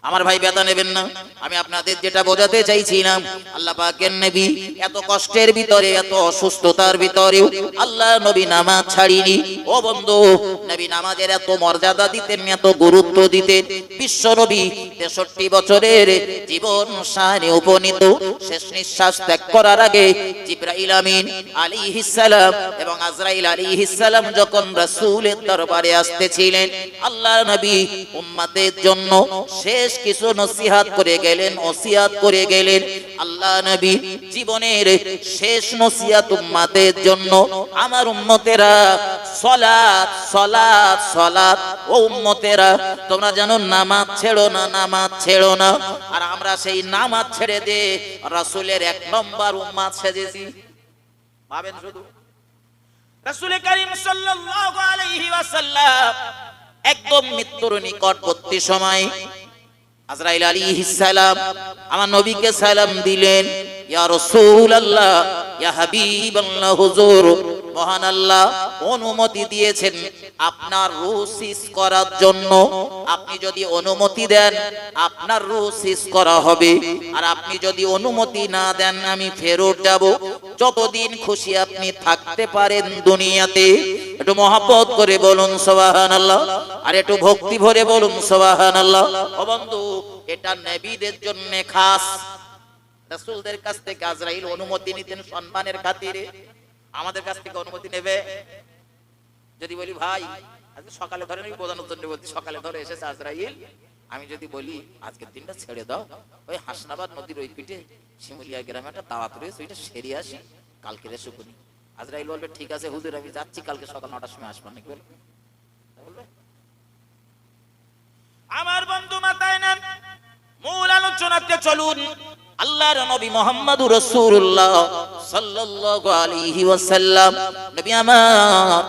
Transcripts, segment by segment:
আমার ভাই ব্যথা নেবেন না, আমি আপনাদের যেটা বোঝাতে চাইছিলাম, আল্লাহ পাকের নবী এত কষ্টের ভিতরে, এত অসুস্থতার ভিতরেও আল্লাহ নবী নামাজ ছাড়িনি। ও বন্ধু, নবী নামাজের এত মর্যাদা দিতেন, এত গুরুত্ব দিতেন। বিশ্ব নবী 63 বছরের জীবন সানে উপনীত, শেষ নিঃশ্বাস ত্যাগ করার আগে জিবরাইল আমিন আলাইহিস সালাম এবং আজরাইল আলাইহিস সালাম যখন রাসূলের দরবারে আসতেছিলেন, আল্লাহ নবী উম্মতের জন্য শেষ কিছু নসিহত করে গেলেন, ওসিয়াত করে গেলেন। আল্লাহ নবী জীবনের শেষ নসিহত উম্মতের জন্য, আমার উম্মতেরা সালাত সালাত সালাত, ও উম্মতেরা তোমরা জানো নামাজ ছেড়ো না, নামাজ ছেড়ো না। আর আমরা সেই নামাজ ছেড়ে দে রাসূলের 1 নম্বর উম্মত সেজেছি। ভাবেন শুধু, রাসূল করিম সাল্লাল্লাহু আলাইহি ওয়াসাল্লাম একদম মৃত্যুর নিকটবর্তী সময় আজরাইল আলাইহিস সালাম আমার নবীকে সালাম দিলেন, ইয়া রাসূলুল্লাহ, ইয়া হাবিবাল্লাহ, হুজুর মহান আল্লাহ অনুমতি দিয়েছেন আপনার রূহ সিজ করার জন্য। আপনি যদি অনুমতি দেন আপনার রূহ সিজ করা হবে, আর আপনি যদি অনুমতি না দেন আমি ফেরত যাব। যতদিন খুশি আপনি থাকতে পারেন দুনিয়াতে। একটু মহব্বত করে বলুন সুবহানাল্লাহ, আর একটু ভক্তি ভরে বলুন সুবহানাল্লাহ। ও বন্ধু, এটা নবীদের জন্য খাস। রাসূলদের কাছ থেকে আজরাইল অনুমতি নিতেন সম্মানের খাতিরে। আমাদের কাছ থেকে অনুমতি নেবে? যদি বলি ভাই আজকে সকালে ধরে, আমি বোঝানোর জন্য বলছি, সকালে ধরে এসেছে আজরাইল, আমি যদি বলি আজকের দিনটা ছেড়ে দাও, ওই হাসনাবাদ নদীর ওই পিঠে শিমুলিয়া গ্রামে একটা দাওয়াত রয়েছে, ওইটা সেরে আসি, কালকে এসে শুনি। আজরাইল বলবে ঠিক আছে হুজুর আমি যাচ্ছি, কালকে সকাল 9টার সময় আসবেন নাকি বলবে? আমার বন্ধু মাথায় নেন, মূল আলোচনাতে চলুন। আল্লাহর নবী মুহাম্মদুর রাসূলুল্লাহ সাল্লাল্লাহু আলাইহি ওয়াসাল্লাম নবী আমার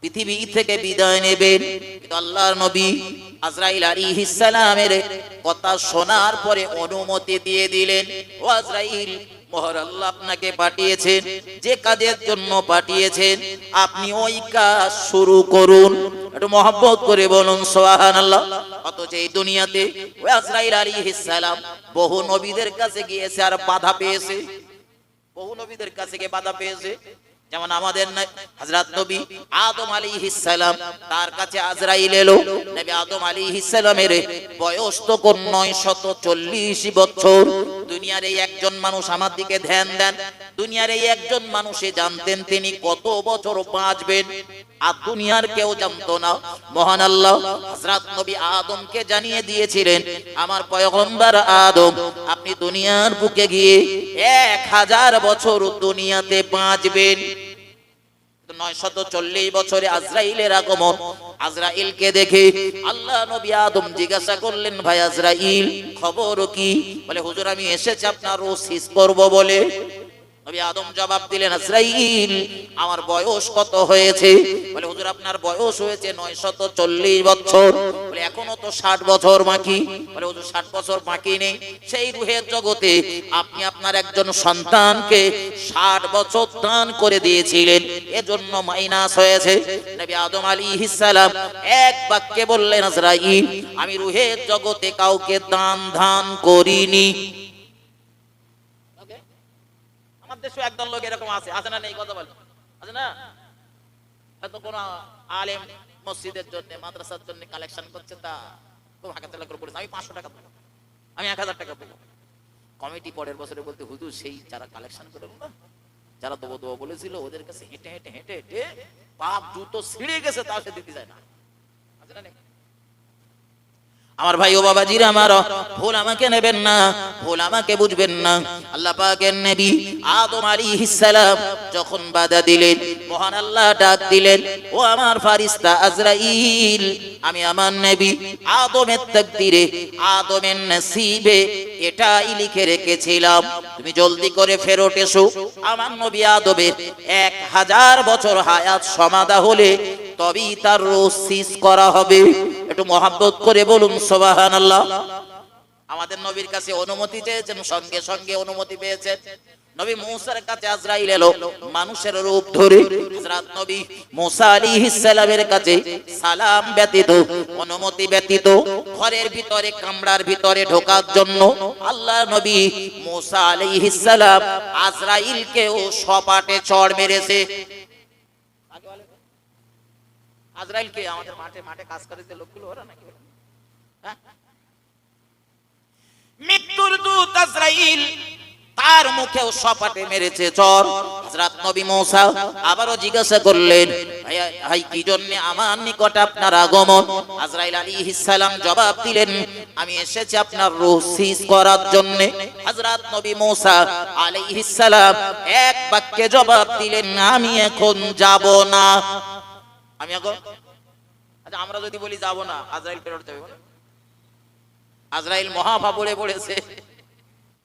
পৃথিবী থেকে বিদায় নেবেন, কিন্তু আল্লাহর নবী আজরাইল আলাইহিস সালামের কথা শোনার পরে অনুমতি দিয়ে দিলেন, ও আজরাইল, মহান আল্লাহ আপনাকে পাঠিয়েছেন, যে কাজের জন্য পাঠিয়েছেন আপনি ওই কাজ শুরু করুন। একটু মহব্বত করে বলুন সুবহানাল্লাহ। অথচ এই দুনিয়াতে ওই আজরাইল আলাইহিস সালাম বহু নবীদের কাছে গিয়েছে আর বাধা পেয়েছে, বহু নবীদের কাছে গিয়ে বাধা পেয়েছে। যেমন আমাদের হযরত নবী আদম আলাইহিস সালাম, তার কাছে আজরাইল এলো। নবী আদম আলাইহিস সালামের বয়স তখন 940 বছর। দুনিয়ার এই একজন মানুষ, আমার দিকে ধ্যান দেন, দুনিয়ার এই একজন মানুষে জানতেন তিনি কত বছর বাঁচবেন, আর দুনিয়ার কেউ জানতো না। মহান আল্লাহ হযরত নবী আদমকে জানিয়ে দিয়েছিলেন, আমার পয়গম্বর আদম আপনি দুনিয়ার বুকে গিয়ে 1000 বছর দুনিয়াতে বাঁচবেন। 940 বছরে আজরাইলের আগমন। আজরাইলকে দেখে আল্লাহ নবী আদম জিজ্ঞাসা করলেন, ভাই আজরাইল খবর কি? বলে হুজুর আমি এসেছি আপনার রূহ সিজ করব বলে। নবী আদম জবাব দিলেন, আজরাইল আমার বয়স কত হয়েছে? বলে হুজুর আপনার বয়স হয়েছে 940 বছর। বলে এখনো তো 60 বছর বাকি। বলে হুজুর 60 বছর বাকি নেই, সেই রূহের জগতে আপনি আপনার একজন সন্তানকে 60 বছর দান করে দিয়েছিলেন, এজন্য মাইনাস হয়েছে। নবী আদম আলাইহিস সালাম এক বাক্যে বললেন, আজরাইল আমি রূহের জগতে কাউকে দান করিনি। দেশে একদল লোক এরকম আছে, আছে না? নেই? কথা বলেন, আছে না? হয়তো কোন আলেম মসজিদের জন্য, মাদ্রাসার জন্য কালেকশন করছে, তা খুব হাঁকাতালা করে পড়েছে, আমি 500 টাকা দেবো, আমি 1000 টাকা দেবো। কমিটি পরের বছরে বলতে, হুজুর সেই যারা কালেকশন করে না, যারা দেবো দেবো বলেছিল, ওদের কাছে হেঁটে হেঁটে হেঁটে হেঁটে পাপ জুতো ছিঁড়ে গেছে, তাও সে দিতে যায় না। আছে না? আমার ভাই ও বাবাজিরা আমার, ভুল আমাকে নেবেন না, ভুল আমাকে বুঝবেন না। আল্লাহ পাকের নবী আদম আলাইহিস সালাম যখন বাধা দিলেন, মহান আল্লাহ ডাক দিলেন, ও আমার ফারিস্তা আজরাইল, আমি আমার নবী আদমের তাকদীরে, আদমের নসিবে এটাই লিখে রেখেছিলাম, তুমি জলদি করে ফেরত এসো। আমার নবী আদমের 1000 বছর হায়াত সমাধা হলে তবেই তার রূহ সিজ করা হবে। একটু মহব্বত করে বলুন সুবহানাল্লাহ। আমাদের নবীর কাছে অনুমতি চেয়েছেন, সঙ্গে সঙ্গে অনুমতি পেয়েছেন। নবী মূসার কাছে আজরাইল এলো মানুষের রূপ ধরে। হযরত নবী মূসা আলাইহিস সালামের কাছে সালাম ব্যতীত, অনুমতি ব্যতীত ঘরের ভিতরে কামরার ভিতরে ঢোকার জন্য আল্লাহ নবী মূসা আলাইহিস সালাম আজরাইলকেও সপাটে চড় মেরেছে। আজরাইলকে আমাদের মাঠে মাঠে কাজ করে যে লোকগুলো ওরা নাকি, হ্যাঁ, মৃত্যুর দূত আজরাইল তার মুখেও সপাটে মেরেছে চর। হযরত নবী মূসা আবারও জিজ্ঞাসা করলেন, ভাই কি জন্য আমার নিকট আপনার আগমন? আজরাইল আলাইহিস সালাম জবাব দিলেন, আমি এসেছি আপনার রূহ সিজ করার জন্য। হযরত নবী মূসা আলাইহিস সালাম এক বাক্যে জবাব দিলেন, আমি এখন যাব না। আমি এখন, আচ্ছা আমরা যদি বলি যাব না, আজরাইল ফেরত যাবে? আজরাইল মহাভাবরে পড়েছে,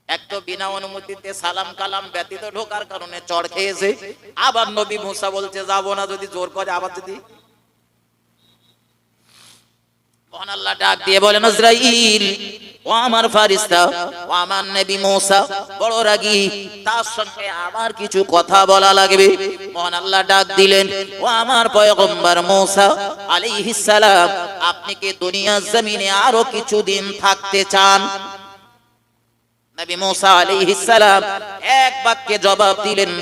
এক তো বিনা অনুমতিতে সালাম কালাম ব্যতীত ঢোকার কারণে চড় খেয়েছে, আবার নবী মূসা বলছে যাব না, যদি জোর করে আবার যদি। তখন আল্লাহ ডাক দিয়ে বলেন, আজরাইল ও আমার ফারিস্তা, ও আমার নবী মূসা বড় রাগী, তার সঙ্গে আমার কিছু কথা বলা লাগবে। মহান আল্লাহ ডাক দিলেন, ও আমার পয়গম্বর মূসা আলাইহিস সালাম, আপনি কি দুনিয়ার জমিনে আরো কিছুদিন থাকতে চান? নবী মূসা আলাইহিস সালাম এক বাক্যে জবাব দিলেন,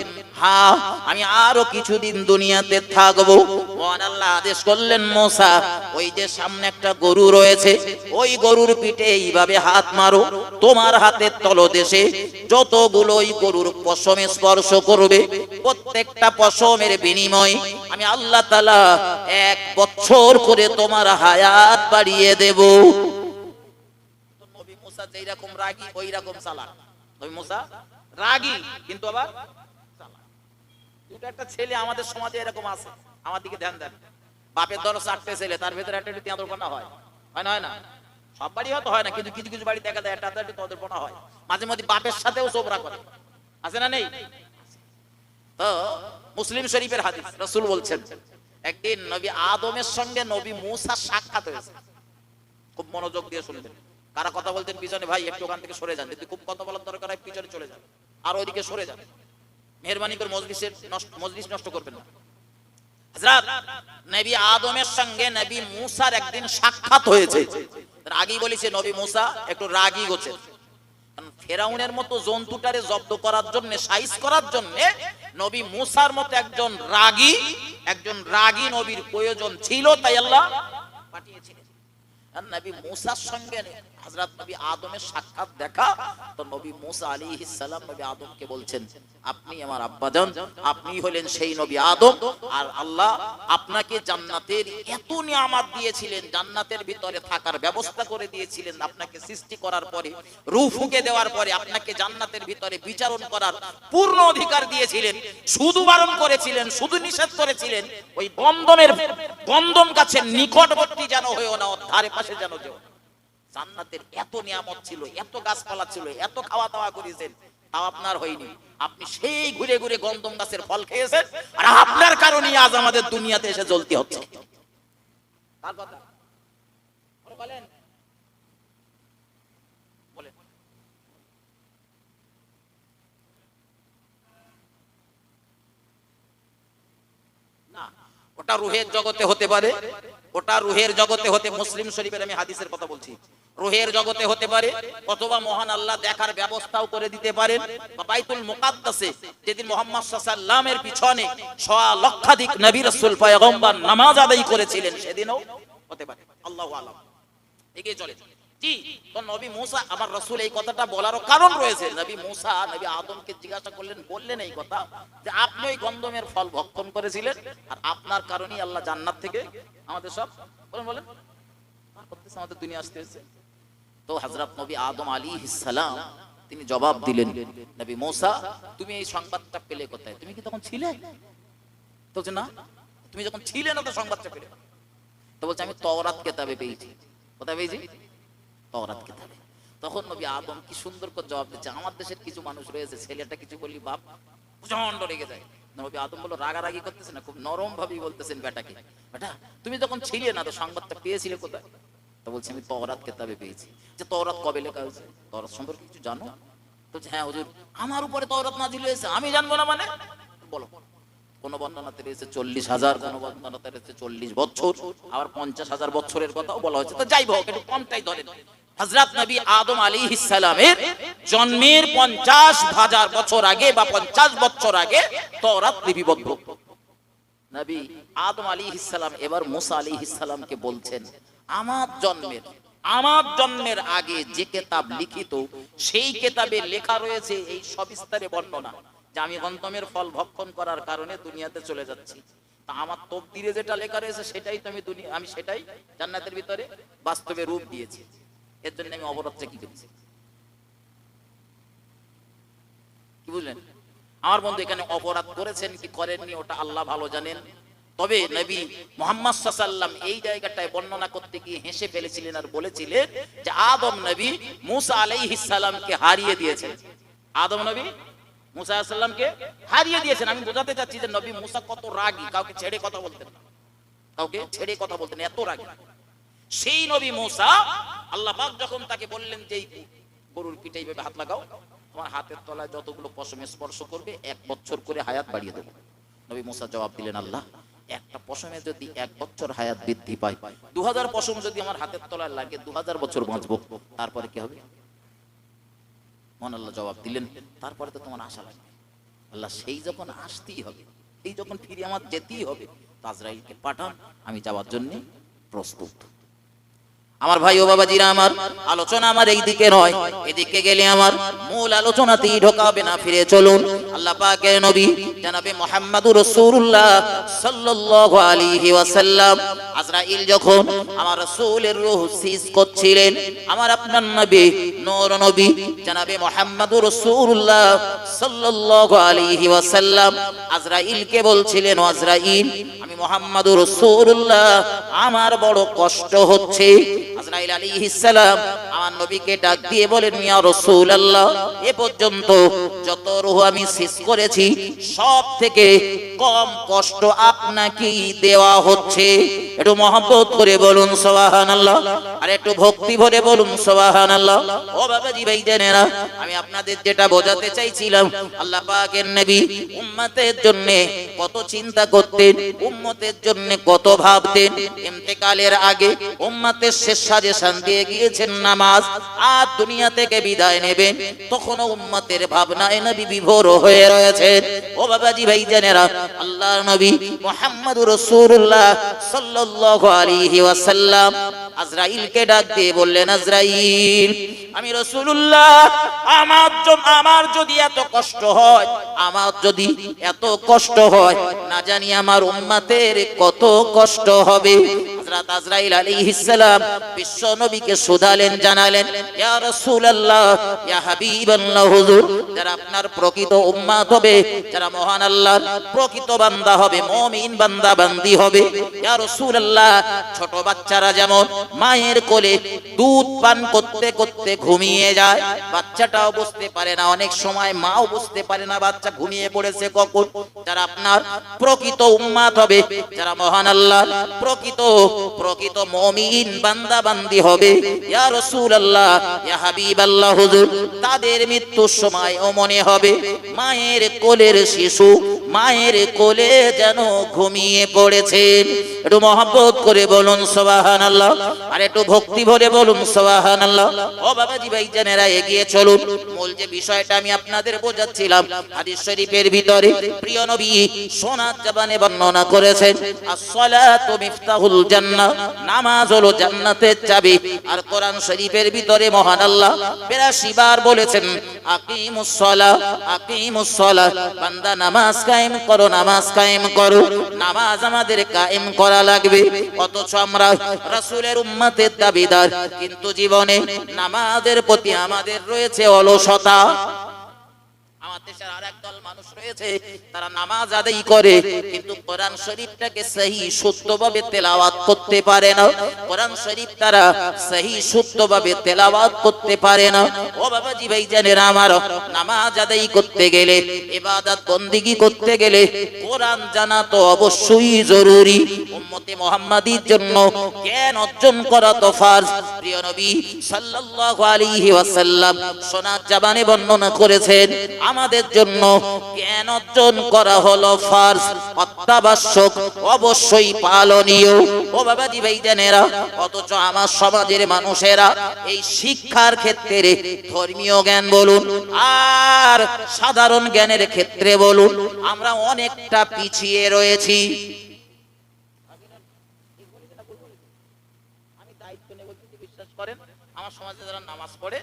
হ্যাঁ আমি আরো কিছুদিন দুনিয়াতে থাকবো। মহান আল্লাহ আদেশ করলেন, মূসা ওই যে সামনে একটা গরু রয়েছে, ওই গরুর পিঠে এইভাবে হাত মারো, তোমার হাতের তলদেশে যতগুলো ওই গরুর পশম স্পর্শ করবে, প্রত্যেকটা পশমের বিনিময়ে আমি আল্লাহ তাআলা 1 বছর করে তোমার হায়াত বাড়িয়ে দেব। নবী মূসা যেই রকম রাগী ওই রকম চালাক। নবী মূসা রাগী কিন্তু আবার চালাক। দুটো একটা ছেলে আমাদের সমাজে এরকম আছে, আমার দিকে ধ্যান দেন। বাপের ধরো 4টে ছেলে, তার ভিতরে একটা তেঁতুলপনা হয়, হয় না? হয় না? সব বাড়ি হয়তো হয় না, কিন্তু কিছু কিছু বাড়ি দেখা যায় একটা তেঁতুলপনা হয়। মাঝে মধ্যে বাপের সাথেও চোবরা করে, আছে না নেই? তো মুসলিম শরীফের হাদিস, রাসূল বলছেন একদিন নবী আদমের সঙ্গে নবী মূসার সাক্ষাৎ হয়েছে। খুব মনোযোগ দিয়ে শুনবেন। কারা কথা বলতেন পিছনে, ভাই একটু ওখান থেকে সরে যান, যদি খুব কথা বলার দরকার হয় পিছনে চলে যান, আর ওইদিকে সরে যান, মেহেরবানি করে মজলিস নষ্ট করবেন না। হযরত নবী আদমের সঙ্গে নবী মূসার একদিন সাক্ষাৎ হয়েছে। তার আগেই বলেছে নবী মূসা একটু রাগী গোছের, কারণ ফেরাউনের মতো জন্তুটারে জব্দ করার জন্য, সাইজ করার জন্য নবী মূসার মতো একজন রাগী নবীর প্রয়োজন ছিল, তাই আল্লাহ পাঠিয়েছিলেন। আর নবী মূসার সঙ্গে হযরত নবী আদমের সাক্ষাৎ দেখা, তো নবী মূসা আলাইহিস সালাম নবী আদমকে বলছেন, আপনি আমার আব্বাজান, আপনি হলেন সেই নবী আদম, আর আল্লাহ আপনাকে জান্নাতের এত নিয়ামত দিয়েছিলেন, জান্নাতের ভিতরে থাকার ব্যবস্থা করে দিয়েছিলেন, আপনাকে সৃষ্টি করার পরে, রূহ ফুঁকে দেওয়ার পরে আপনাকে জান্নাতের ভিতরে বিচারণ করার পূর্ণ অধিকার দিয়েছিলেন। শুধু বারণ করেছিলেন, শুধু নিষেধ করেছিলেন, ওই গন্ধম গাছের নিকটবর্তী যেন হয়েও না, ধারে পাশে যেন যেও। জান্নাতের এত নিয়ামত ছিল, এত গাছপালা ছিল, এত খাওয়া দাওয়া করেছেন, তাও আপনার হয়নি। আপনি সেই ঘুরে ঘুরে গন্ধম গাছের ফল খেয়েছেন, আর আপনার কারণে আজ আমাদের দুনিয়াতে এসে জ্বলতে হচ্ছে। কার কথা বলেন? বলেন। না, ওটা রুহের জগতে হতে পারে, ওটা রুহের জগতে হতে, মুসলিম শরীফের আমি হাদিসের কথা বলছি, রুহের জগতে হতে পারে, অথবা মহান আল্লাহ দেখার ব্যবস্থাও করে দিতে পারেন, বা বাইতুল মুকাদ্দাসে যেদিন মুহাম্মদ সাল্লাল্লাহু আলাইহি ওয়াসাল্লামের পিছনে 1.5 লক্ষাধিক নবী রাসূল পয়গম্বর নামাজ আদায় করেছিলেন, সেদিনও হতে পারে, আল্লাহু আলাম। এগিয়ে চলে জি। তো নবী মূসা, আমার রাসূল এই কথাটা বলারও কারণ রয়েছে। নবী মূসা নবী আদমকে জিজ্ঞাসা করলেন, বললেন এই কথা যে আপনি ওই গন্ধমের ফল ভক্ষণ করেছিলেন, আর আপনার কারণেই আল্লাহ জান্নাত থেকে আমাদের সব বলেন করতেছে, আমাদের দুনিয়া আসতে হয়েছে। তো হযরত নবী আদম আলাইহিস সালাম তিনি জবাব দিলেন, নবী মূসা তুমি এই সংবাদটা পেলে কোথায়? তুমি কি তখন ছিলে? তো বলছে না, তুমি যখন ছিলে না তো সংবাদটা পেলে? তো বলছে আমি তাওরাত কিতাবে পেয়েছি। কোথায় পেয়েছি? তাওরাত কিতাবে। তখন নবী আদম কি সুন্দর করে জবাব দিচ্ছে, আমার দেশের কিছু মানুষ রয়েছে, ছেলেটা কিছু বললি বাপ প্রচন্ড রেগে যায়। নবী আদম বলল, রাগারাগি করতেছেন না, খুব নরম ভাবেই বলতেছেন, বেটাকে, বেটা তুমি যখন ছিলে না তো সংবাদটা পেয়েছিলে কোথায়? তো বলছে আমি তাওরাত কিতাবে পেয়েছি। যে তাওরাত কবে লেখা হয়েছে? তাওরাত সম্পর্কে কিছু জানো? বলছে হ্যাঁ হুজুর আমার উপরে তাওরাত নাযিল হয়েছে, আমি জানবো না মানে? বলো। কোন বর্ণনাতে রয়েছে 40,000, কোন বর্ণনাতে রয়েছে 40 বছর, আবার 50,000 বছরের কথাও বলা হয়েছে। তো যাই হোক, একটু কমটাই ধরেন। হযরত নবী আদম আলাইহিস সালামের জন্মের 50,000 বছর আগে বা 50 বছর আগে তাওরাত লিপিবদ্ধ। নবী আদম আলাইহিস সালাম এবার মুসা আলাইহিস সালামকে বলছেন, আমার জন্মের আগে যে কিতাব লিখিত, সেই কিতাবে লেখা রয়েছে এই সবিস্তারে বর্ণনা যে আমি গন্তমের ফল ভক্ষণ করার কারণে দুনিয়াতে চলে যাচ্ছি। তা আমার তকদিরে যেটা লেখা রয়েছে সেটাই তো আমি সেটাই জান্নাতের ভিতরে বাস্তবে রূপ দিয়েছি। এর জন্য আমি অবরোধটা কি করেছি? কি বুঝলেন আমার বন্ধু? এখানে অপরাধ করেছেন কি করেননি ওটা আল্লাহ ভালো জানেন। তবে নবী মুহাম্মদ সাল্লাল্লাহু আলাইহি ওয়াসাল্লাম এই জায়গাটায় বর্ণনা করতে গিয়ে হেসে ফেলেছিলেন আর বলেছিলেন যে আদম নবী মুসা আলাইহিস সালামকে হারিয়ে দিয়েছেন। আদম নবী মুসা আলাইহিস সালামকে হারিয়ে দিয়েছেন। আমি বোঝাতে চাচ্ছি যে নবী মুসা কত রাগী, কাউকে ছেড়ে কথা বলতেন না, কাউকে ছেড়ে কথা বলতেন, এত রাগী। সেই নবী মুসা আল্লাহ পাক যখন তাকে বললেন যে এই গরুর পিঠে এইভাবে হাত লাগাও, তোমার হাতের তলায় যতগুলো পশম স্পর্শ করবে 1 বছর করে হায়াত বাড়িয়ে দেব। নবী মুসা জবাব দিলেন, আল্লাহ একটা পশমে যদি 1 বছর হায়াত বৃদ্ধি পায়, 2000 পশম যদি আমার হাতের তলায় লাগে 2000 বছর বাঁচবো, তারপরে কি হবে? মন আল্লাহ জবাব দিলেন, তারপরে তো তোমার আশা লাগবে। আল্লাহ সেই যখন আসতেই হবে, এই যখন ফিরে আমার যেতেই হবে, আজরাইলকে পাঠান, আমি যাওয়ার জন্য প্রস্তুত। আমার ভাই ও বাবাজিরা আমার, আলোচনা আমার এই দিকে নয়, এদিকে গেলে আমার মূল আলোচনাতেই ঢোকাবে না। ফিরে চলুন আল্লাহ পাকের নবী জনাবে মুহাম্মদুর রাসূলুল্লাহ সাল্লাল্লাহু আলাইহি ওয়াসাল্লাম আজরাইল যখন আমার রাসূলের রূহ সিজ করছিলেন, আমার আপনার নবী নূর নবী জনাবে মুহাম্মদুর রাসূলুল্লাহ সাল্লাল্লাহু আলাইহি ওয়াসাল্লাম আজরাইলকে বলছিলেন, আজরাইল আমি মুহাম্মদুর রাসূলুল্লাহ, আমার বড় কষ্ট হচ্ছে। আজরাইল আলাইহিস সালাম আমার নবীকে ডাক দিয়ে বলেন, ইয়া রাসূলুল্লাহ, এ পর্যন্ত যত রূহ আমি সিজ করেছি সব থেকে কম কষ্ট আপনাকেই দেওয়া হচ্ছে। একটু মহব্বত করে বলুন সুবহানাল্লাহ, আর একটু ভক্তি ভরে বলুন সুবহানাল্লাহ। ও বাবাজি ভাইজানেরা, আমি আপনাদের যেটা বোঝাতে চাইছিলাম, আল্লাহ পাকের নবী উম্মতের জন্য কত চিন্তা করতেন, উম্মতের জন্য কত ভাবতেন। ইন্তেকালের আগে উম্মতের শেষ সাজেশন দিয়ে গিয়েছেন নামাজ। আর দুনিয়া থেকে বিদায় নেবেন, তখনও উম্মতের ভাবনায় নবী বিভোর হয়ে রয়েছেন। ও বাবাজি ভাইজানেরা, আল্লাহর নবী মুহাম্মদুর রাসূলুল্লাহ সাল্লাল্লাহু আলাইহি ওয়াসাল্লাম আজরাইলকে ডাক দিয়ে বললেন, আজরাইল আমি রাসূলুল্লাহ, আমার যদি এত কষ্ট হয়, আমার যদি এত কষ্ট হয়, না জানি আমার উম্মতের কত কষ্ট হবে। হযরত আজরাইল আলাইহিস সালাম বিশ্ব নবীকে শুধালেন, জানালেন, ইয়া রাসূলুল্লাহ, ইয়া হাবিবাল্লাহ হুজুর, যারা আপনার প্রকৃত উম্মত হবে, যারা মহান আল্লাহর প্রকৃত বান্দা হবে, মুমিন বান্দা বান্দি হবে, ইয়া রাসূলুল্লাহ, ছোট বাচ্চারা যেমন মায়ের কোলে দুধ পান করতে করতে ঘুমিয়ে যায়, বাচ্চাটাও বুঝতে পারে না, অনেক সময় মাও বুঝতে পারে না বাচ্চা ঘুমিয়ে পড়েছে কখন। যারা আপনার প্রকৃত উম্মত হবে, যারা মহান আল্লাহর প্রকৃত মুমিন বান্দা বান্দি হবে, ইয়া রাসূলুল্লাহ, ইয়া হাবিবাল্লাহ হুজুর, তাদের মৃত্যুর সময় ও মনে হবে মায়ের কোলের শিশু মায়ের কোলে যেন ঘুমিয়ে পড়েছেন। একটু মহব্বত করে বলুন সুবহানাল্লাহ, আর একটু ভক্তি ভরে বলুন সুবহানাল্লাহ। ও বাবাজি ভাইজানেরা, এগিয়ে চলুন। মূল যে বিষয়টা আমি আপনাদের বোঝাচ্ছিলাম, হাদিস শরীফের ভিতরে প্রিয় নবী সোনার জবানে বর্ণনা করেছেন, as-সালাতু মিফতাহুল জান্নাহ, নামাজ হলো জান্নাতের চাবি। আর কোরআন শরীফের ভিতরে মহান আল্লাহ 82 বার বলেছেন, আকিমুস সালাহ, আকিমুস সালাহ, বান্দা নামাজ কায়েম করো, নামাজ কায়েম করো। নামাজ আমাদের কায়েম করা লাগবে। অথচ আমরা রাসূলের উম্মতের দাবিদার, কিন্তু জীবনে নামাজের প্রতি আমাদের রয়েছে অলসতা। আমার দেশের আরেক দল মানুষ রয়েছে, তারা নামাজ আদায় করে কিন্তু কোরআন শরীফটাকে সহি শুদ্ধভাবে তেলাওয়াত করতে পারে না। কোরআন শরীফ তারা সহি শুদ্ধভাবে তেলাওয়াত করতে পারে না। ও বাবাজি ভাইজানেরা আমার, নামাজ আদায় করতে গেলে, ইবাদত বন্দেগী করতে গেলে কোরআন জানা তো অবশ্যই জরুরি। উম্মতে মুহাম্মাদীর জন্য জ্ঞান অর্জন করা তো ফরজ। প্রিয় নবী সাল্লাল্লাহু আলাইহি ওয়াসাল্লাম সোনার জবানে বর্ণনা করেছেন, আমাদের জন্য জ্ঞান অর্জন করা হলো ফরজ, অত্যাবশ্যক, অবশ্যই পালনীয়। ও বাবাজি ভাইজানেরা, অথচ আমার সমাজের মানুষেরা এই শিক্ষার ক্ষেত্রে, ধর্মীয় জ্ঞান বলুন আর সাধারণ জ্ঞানের ক্ষেত্রে বলুন, আমরা অনেকটা পিছিয়ে রয়েছি। আমি দায়িত্ব নেব, বিশ্বাস করেন আমার সমাজে যারা নামাজ পড়ে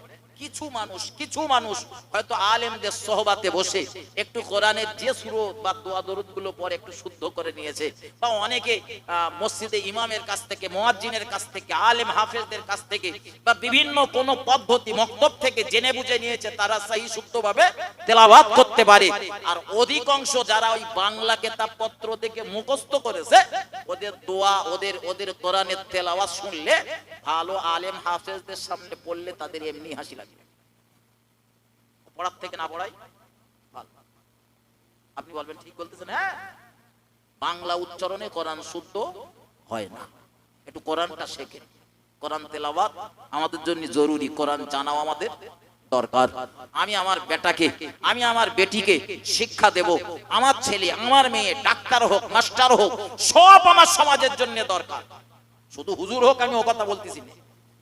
কিছু মানুষ হয়তো আলেমদের সোহবাতে বসে একটু কোরআনের যে সূরা বা দোয়া দরুদ গুলো পড়ে একটু শুদ্ধ করে নিয়েছে, বা অনেকে মসজিদে ইমামের কাছ থেকে, মুয়াজ্জিনের কাছ থেকে, আলেম হাফেজদের কাছ থেকে বা বিভিন্ন কোন পদ্ধতি মক্তব থেকে জেনে বুঝে নিয়েছে, তারা সহি শুদ্ধভাবে তেলাওয়াত করতে পারে। আর অধিকাংশ যারা ওই বাংলা কিতাবপত্র থেকে মুখস্থ করেছে, ওদের দোয়া, ওদের কোরআনের তেলাওয়াত শুনলে, ভালো আলেম হাফেজদের সামনে পড়লে তাদের এমনি হাসি লাগে। পড়ার থেকে না পড়াই ভালো। আপনি বলবেন ঠিক বলতেছেন, হ্যাঁ, বাংলা উচ্চারণে কোরআন শুদ্ধ হয় না। একটু কোরআনটা শেখেন, কোরআন তেলাওয়াত আমাদের জন্য জরুরি, কোরআন জানাও আমাদের দরকার। আমি আমার বেটাকে, আমি আমার বেটিকে শিক্ষা দেব, আমার ছেলে, আমার মেয়ে ডাক্তার হোক, মাস্টার হোক, সব আমার সমাজের জন্য দরকার। শুধু হুজুর হোক আমি ও কথা বলতেছি না,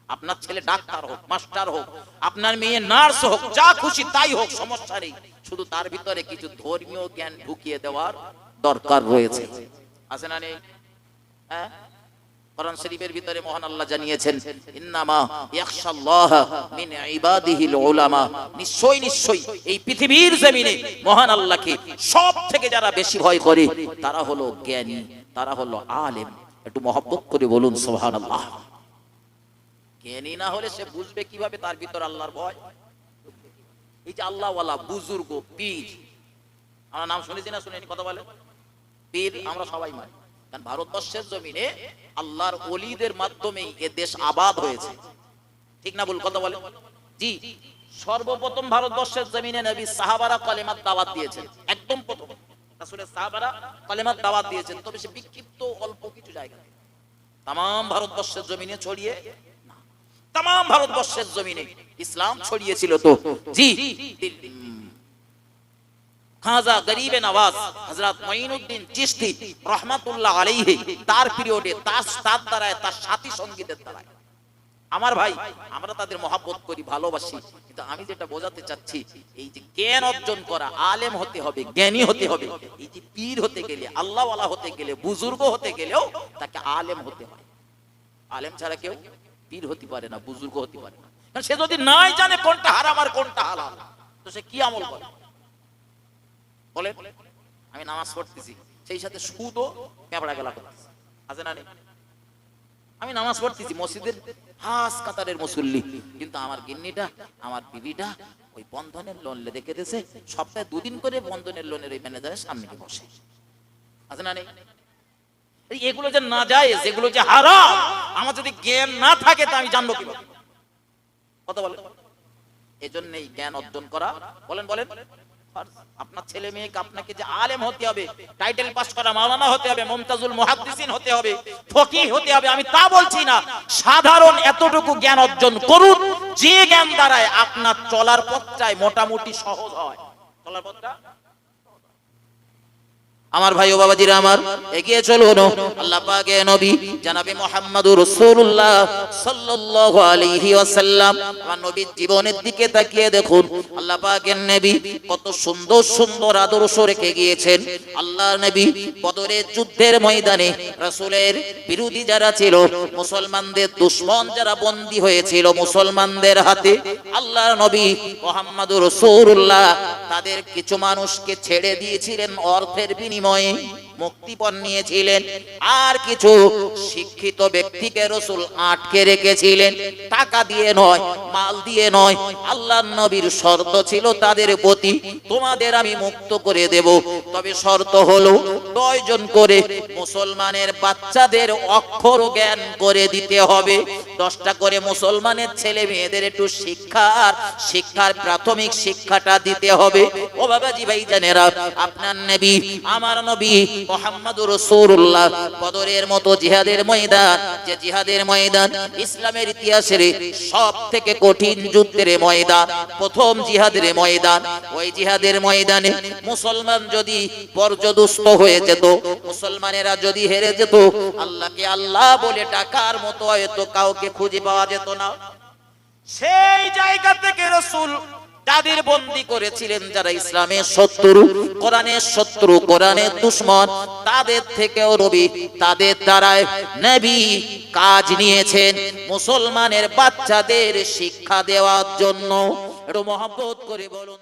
আপনার ছেলে ডাক্তার হোক, মাস্টার হোক, আপনার মেয়ে নার্স হোক, যা খুশি তাই হোক, সমস্যা নেই, শুধু তার ভিতরে কিছু ধর্মীয় জ্ঞান ঢুকিয়ে দেওয়ার দরকার রয়েছে। আছে না নেই? হ্যাঁ, কোরআন শরীফের ভিতরে মহান আল্লাহ জানিয়েছেন, ইন্নামা ইয়াখশাল্লাহ মিন ইবাদিহিল উলামা, নিশ্চয়ই এই পৃথিবীর জমিনে মহান আল্লাহকে সবথেকে যারা বেশি ভয় করে তারা হলো জ্ঞানী, তারা হলো আলেম। একটু মহব্বত করে বলুন সুবহানাল্লাহ। জ্ঞানী না হলে সে বুঝবে কিভাবে তার ভিতর আল্লাহর ভয়? এই যে আল্লাহ ওয়ালা বুজুর্গ পীর, আমরা নাম শুনেছি না শুনেনি? কথা বলে পীর আমরা সবাই মানি, কারণ ভারতবর্ষের জমিনে আল্লাহর ওলিদের মাধ্যমেই এ দেশ আবাদ হয়েছে। ঠিক না ভুল? কথা বলে জি। সর্বপ্রথম ভারতবর্ষের জমিনে নবী সাহাবারা কালেমার দাওয়াত দিয়েছেন, একদম প্রথম রাসূলের সাহাবারা কালেমার দাওয়াত দিয়েছেন, তবে সে বিক্ষিপ্ত অল্প কিছু জায়গায়, তাম ভারতবর্ষের জমিনে ছড়িয়ে, তাম ভারতবর্ষের জমিনে ইসলাম ছড়িয়েছিল তো জি। খাজা গরিবে নওয়াজ হযরত মুঈনুদ্দিন চিশতি রাহমাতুল্লাহ আলাইহি, তার পিরিয়ডে, তার দ্বারায়, তার সাথী সঙ্গীদের দ্বারায়। আমার ভাই, আমরা তাদের মহব্বত করি, ভালোবাসি, কিন্তু আমি যেটা বোঝাতে চাচ্ছি, এই যে জ্ঞান অর্জন করা, আলেম হতে হবে, জ্ঞানী হতে হবে। এই যে পীর হতে গেলে, আল্লাহ ওয়ালা হতে গেলে, বুজুর্গ হতে গেলেও তাকে আলেম হতে হয়। আলেম ছাড়া কেউ পীর হতে পারে না, বুজুর্গ হতে পারে না। কারণ সে যদি নাই জানে কোনটা হারাম আর কোনটা হালাল, তো সে কি আমল করে? বলে আমি নামাজ পড়তেছি, সেই সাথে সুদও পেঁপড়া গেলা করতেছি, আছে না নেই? আমি নামাজ পড়তেছি, মসজিদের হাস কাতারের মুসল্লি, কিন্তু আমার গিন্নিটা, আমার বিবিটা ওই বন্ধনের লোন রেখে দিয়েছে, সপ্তাহে 2 দিন করে বন্ধনের লোনের ওই ম্যানেজারের সামনে গিয়ে বসে, আছে না নেই? এগুলো যে না যায়, যেগুলো যে হারাম, আমার যদি জ্ঞান না থাকে তা আমি জানবো কিভাবে? কথা বলেন। এজন্যই জ্ঞান অর্জন করা, বলেন আপনার ছেলে মেয়েকে, আপনাকে যে আলেম হতে হবে, টাইটেল পাস করা মাওলানা হতে হবে, মুমতাজুল মুহাদ্দিসিন হতে হবে, ফকিহ হতে হবে, আমি তা বলছি না। সাধারণ এতটুকু জ্ঞান অর্জন করুন, যে জ্ঞান দ্বারায় আপনার চলার পথটাই মোটামুটি সহজ হয়। চলার পথটা, আমার ভাই ও বাবাজিরা আমার, এগিয়ে চলুন। আল্লাহ পাকের নবী জনাবে মুহাম্মদুর রাসূলুল্লাহ সাল্লাল্লাহু আলাইহি ওয়াসাল্লাম, আমার নবীর জীবনের দিকে তাকিয়ে দেখুন, আল্লাহ পাকের নবী কত সুন্দর সুন্দর আদর্শ রেখে গিয়েছেন। আল্লাহর নবী বদরের যুদ্ধের ময়দানে রাসূলের বিরোধী যারা ছিল, মুসলমানদের দুশমন যারা বন্দী হয়েছিল মুসলমানদের হাতে, আল্লাহর নবী মুহাম্মদুর রাসূলুল্লাহ তাদের কিছু মানুষকে ছেড়ে দিয়েছিলেন অর্থের বিনিময়ে। মুক্তিপণ নিয়েছিলেন, আর কিছু শিক্ষিত ব্যক্তিকে রাসূল আটকে রেখেছিলেন, টাকা দিয়ে নয়, মাল দিয়ে নয়। আল্লাহর নবীর শর্ত ছিল তাদের প্রতি, তোমাদের আমি মুক্ত করে দেব, তবে শর্ত হলো 9 জন করে মুসলমানের বাচ্চাদের অক্ষর জ্ঞান করে দিতে হবে। 10টা করে মুসলমানের ছেলে মেয়েদের একটু শিক্ষার প্রাথমিক শিক্ষাটা দিতে হবে। ও বাবাজি ভাইজানেরা, আপনার নবী, আমার নবী মুহাম্মদুর রাসূলুল্লাহ বদরের মতো জিহাদের ময়দান, যে জিহাদের ময়দান ইসলামের ইতিহাসের সবথেকে কঠিন যুদ্ধের ময়দান, প্রথম জিহাদের ময়দান, ওই জিহাদের ময়দানে মুসলমান যদি পর্যদুস্ত হয়ে যেত, মুসলমানেরা যদি হেরে যেত, আল্লাহকে আল্লাহ বলে ডাকার মতো হয়তো কাউকে খুঁজে পাওয়া যেত না। সেই জায়গা থেকে রাসূল যাদের বন্দী করেছিলেন, যারা ইসলামের শত্রু, কোরআনের শত্রু, কোরআনের দুশমন, তাদের থেকেও নবী, তাদের দ্বারাই নবী কাজ নিয়েছেন মুসলমানের বাচ্চাদের শিক্ষা দেওয়ার জন্য। একটু মহব্বত করে বলুন।